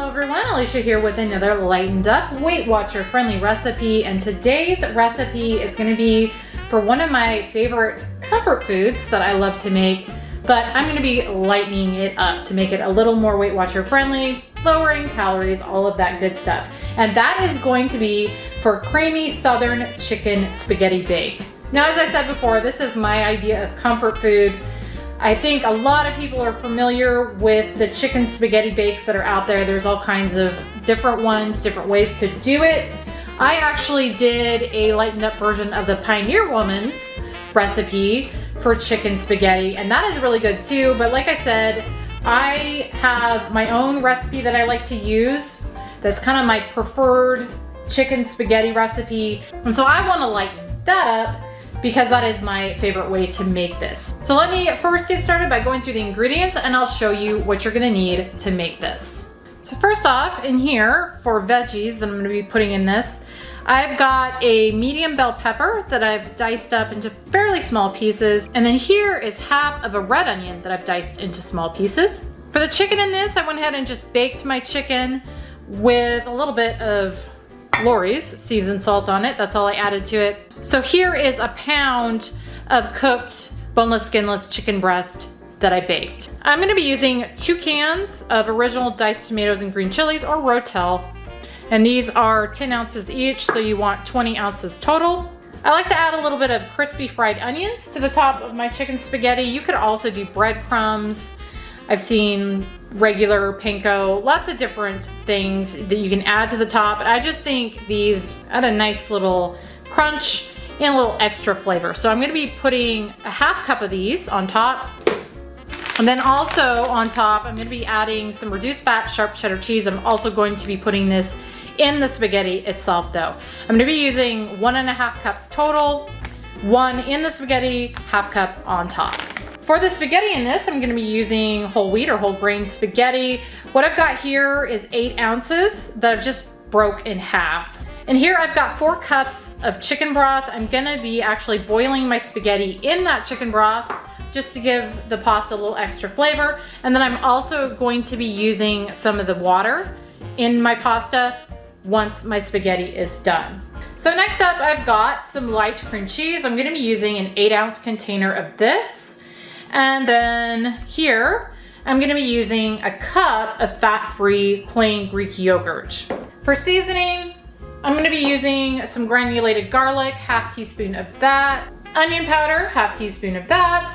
everyone, Alicia here with another lightened up Weight Watcher friendly recipe, and today's recipe is going to be for one of my favorite comfort foods that I love to make, but I'm going to be lightening it up to make it a little more Weight Watcher friendly, lowering calories, all of that good stuff. And that is going to be for creamy southern chicken spaghetti bake. Now, as I said before, this is my idea of comfort food. I think a lot of people are familiar with the chicken spaghetti bakes that are out there. There's all kinds of different ones, different ways to do it. I actually did a lightened up version of the Pioneer Woman's recipe for chicken spaghetti, and that is really good too. But like I said, I have my own recipe that I like to use. That's kind of my preferred chicken spaghetti recipe. And so I want to lighten that up because that is my favorite way to make this. So let me first get started by going through the ingredients, and I'll show you what you're gonna need to make this. So first off, in here for veggies that I'm gonna be putting in this, I've got a medium bell pepper that I've diced up into fairly small pieces. And then here is half of a red onion that I've diced into small pieces. For the chicken in this, I went ahead and just baked my chicken with a little bit of Lori's seasoned salt on it. That's all I added to it. So here is a pound of cooked boneless, skinless chicken breast that I baked. I'm gonna be using 2 cans of original diced tomatoes and green chilies, or Rotel. And these are 10 ounces each, so you want 20 ounces total. I like to add a little bit of crispy fried onions to the top of my chicken spaghetti. You could also do breadcrumbs. I've seen regular panko, lots of different things that you can add to the top. But I just think these add a nice little crunch and a little extra flavor. So I'm gonna be putting a half cup of these on top. And then also on top, I'm gonna be adding some reduced fat sharp cheddar cheese. I'm also going to be putting this in the spaghetti itself though. I'm gonna be using 1.5 cups total, 1 in the spaghetti, half cup on top. For the spaghetti in this, I'm gonna be using whole wheat or whole grain spaghetti. What I've got here is 8 ounces that I've just broke in half. And here I've got 4 cups of chicken broth. I'm gonna be actually boiling my spaghetti in that chicken broth just to give the pasta a little extra flavor. And then I'm also going to be using some of the water in my pasta once my spaghetti is done. So next up, I've got some light cream cheese. I'm gonna be using an 8-ounce container of this. And then here, I'm gonna be using a cup of fat-free plain Greek yogurt. For seasoning, I'm gonna be using some granulated garlic, half teaspoon of that, onion powder, half teaspoon of that,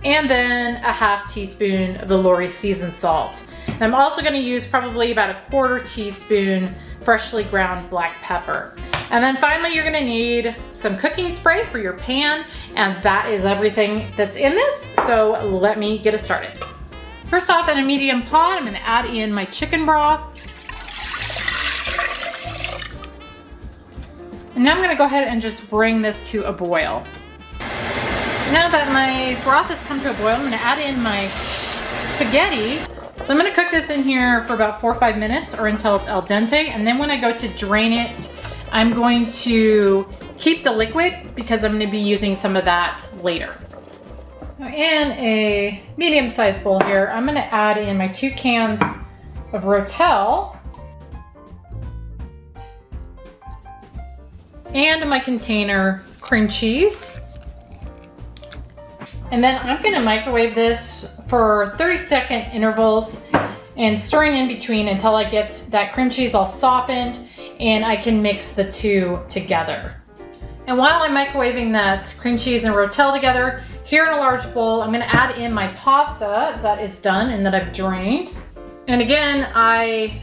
and then a half teaspoon of the Lori's seasoned salt. And I'm also gonna use probably about a 1/4 teaspoon freshly ground black pepper. And then finally, you're gonna need some cooking spray for your pan, and that is everything that's in this. So let me get us started. First off, in a medium pot, I'm gonna add in my chicken broth. And now I'm gonna go ahead and just bring this to a boil. Now that my broth has come to a boil, I'm gonna add in my spaghetti. So I'm gonna cook this in here for about 4 or 5 minutes, or until it's al dente. And then when I go to drain it, I'm going to keep the liquid because I'm gonna be using some of that later. Now in a medium-sized bowl here, I'm gonna add in my 2 cans of Rotel and my container cream cheese. And then I'm gonna microwave this for 30-second intervals and stirring in between until I get that cream cheese all softened and I can mix the two together. And while I'm microwaving that cream cheese and Rotel together, here in a large bowl, I'm gonna add in my pasta that is done and that I've drained. And again, I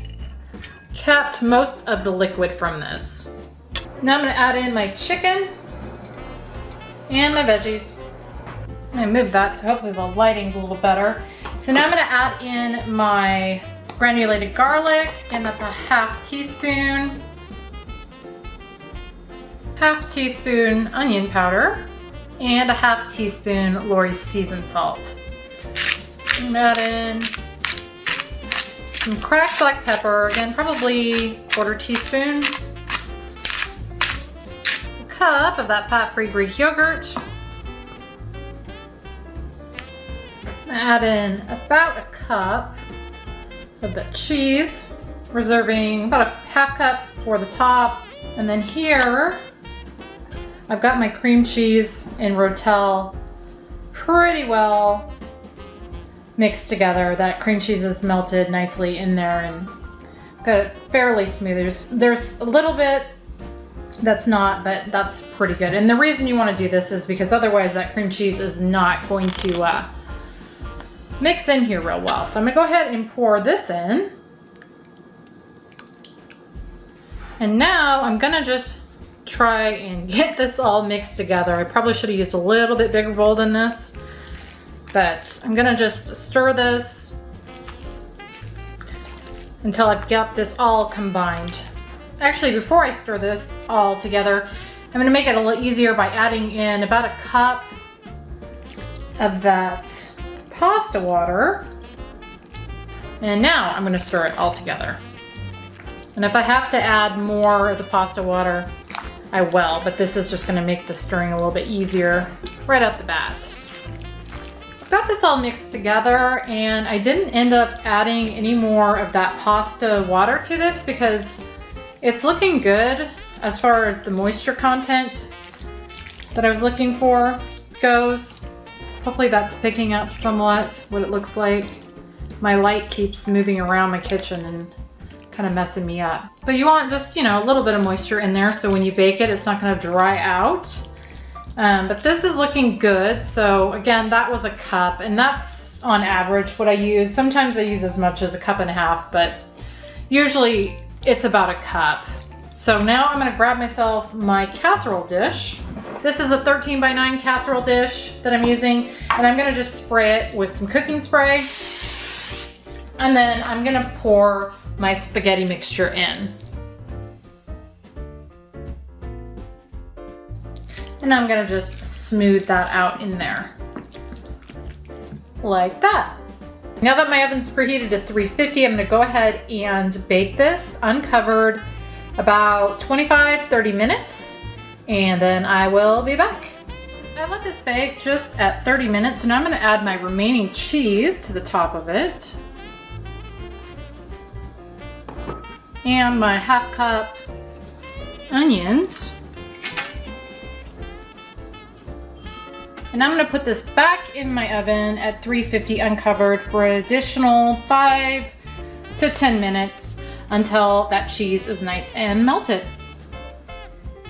kept most of the liquid from this. Now I'm gonna add in my chicken and my veggies. I'm gonna move that so hopefully the lighting's a little better. So now I'm gonna add in my granulated garlic, and that's a half teaspoon onion powder, and a half teaspoon Lori's seasoned salt. I'm gonna add in some cracked black pepper, again probably 1/4 teaspoon, a cup of that fat-free Greek yogurt, add in about a cup of the cheese, reserving about a half cup for the top. And then here, I've got my cream cheese and Rotel pretty well mixed together. That cream cheese is melted nicely in there and got it fairly smooth. There's a little bit that's not, but that's pretty good. And the reason you want to do this is because otherwise that cream cheese is not going to mix in here real well. So I'm gonna go ahead and pour this in. And now I'm gonna just try and get this all mixed together. I probably should have used a little bit bigger bowl than this, but I'm gonna just stir this until I've got this all combined. Actually, before I stir this all together, I'm gonna make it a little easier by adding in about a cup of that pasta water. And now I'm gonna stir it all together. And if I have to add more of the pasta water, I will, but this is just gonna make the stirring a little bit easier right off the bat. Got this all mixed together, and I didn't end up adding any more of that pasta water to this because it's looking good as far as the moisture content that I was looking for goes. Hopefully that's picking up somewhat what it looks like. My light keeps moving around my kitchen and kind of messing me up. But you want just, you know, a little bit of moisture in there so when you bake it, it's not gonna dry out. But this is looking good. So again, that was a cup, and that's on average what I use. Sometimes I use as much as a cup and a half, but usually it's about a cup. So now I'm gonna grab myself my casserole dish. This is a 13 by 9 casserole dish that I'm using, and I'm gonna just spray it with some cooking spray. And then I'm gonna pour my spaghetti mixture in. And I'm gonna just smooth that out in there. Like that. Now that my oven's preheated to 350, I'm gonna go ahead and bake this uncovered about 25-30 minutes, and then I will be back. I let this bake just at 30 minutes, and I'm gonna add my remaining cheese to the top of it. And my half cup onions. And I'm gonna put this back in my oven at 350 uncovered for an additional 5 to 10 minutes until that cheese is nice and melted.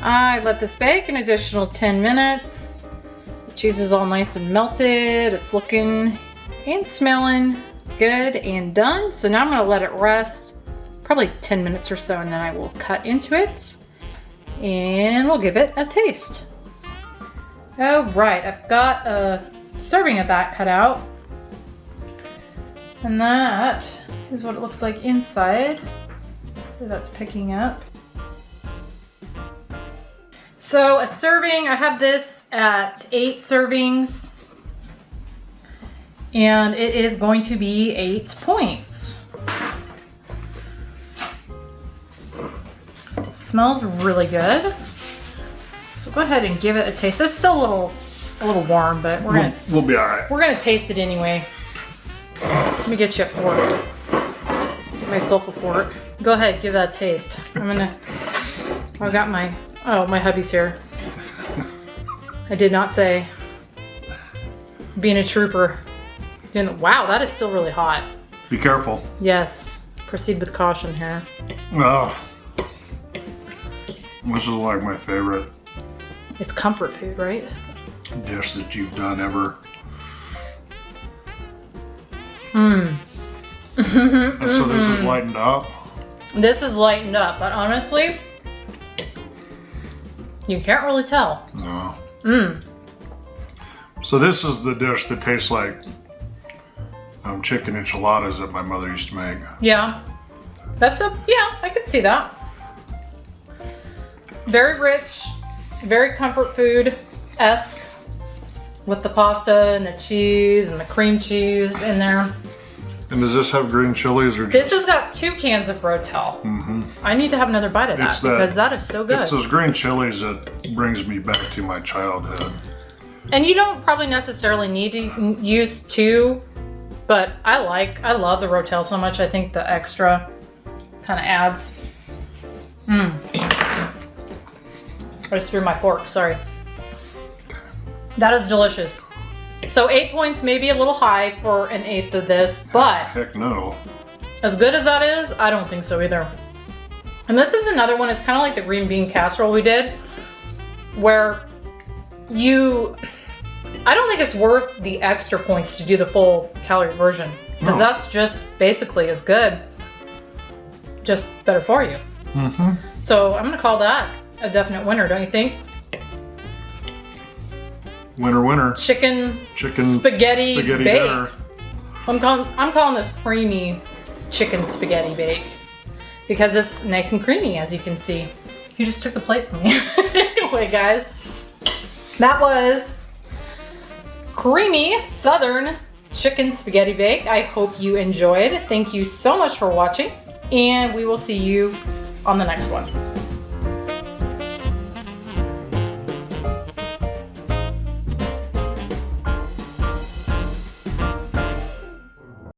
I let this bake an additional 10 minutes. The cheese is all nice and melted. It's looking and smelling good and done. So now I'm gonna let it rest probably 10 minutes or so, and then I will cut into it and we'll give it a taste. Oh, right, I've got a serving of that cut out. And that is what it looks like inside. That's picking up. So a serving, I have this at 8 servings. And it is going to be 8 points. It smells really good. So go ahead and give it a taste. It's still a little warm, but we'll be all right. We're gonna taste it anyway. Let me get you a fork. Get myself a fork. Go ahead, give that a taste. I've got my hubby's here. I did not say. Being a trooper. Wow, that is still really hot. Be careful. Yes. Proceed with caution here. Oh, this is like my favorite. It's comfort food, right? Dish that you've done ever. Mmm. So this is lightened up? This is lightened up, but honestly, you can't really tell. No. Mmm. So this is the dish that tastes like chicken enchiladas that my mother used to make. Yeah. I can see that. Very rich, very comfort food-esque with the pasta and the cheese and the cream cheese in there. And does this have green chilies or just... This has got 2 cans of Rotel. Mm-hmm. I need to have another bite of that because that is so good. It's those green chilies that brings me back to my childhood. And you don't probably necessarily need to use 2 But I love the Rotel so much. I think the extra kind of adds. I just threw my fork, sorry. That is delicious. So 8 points may be a little high for an eighth of this, but Heck no. as good as that is, I don't think so either. And this is another one, it's kind of like the green bean casserole we did, where I don't think it's worth the extra points to do the full calorie version, because that's just basically as good, just better for you. So I'm gonna call that a definite winner, don't you think? Winner, winner. Chicken spaghetti bake. dinner. I'm calling this creamy chicken spaghetti bake because it's nice and creamy, as you can see. You just took the plate from me. Anyway, guys, that was creamy southern chicken spaghetti bake. I hope you enjoyed. Thank you so much for watching, and we will see you on the next one.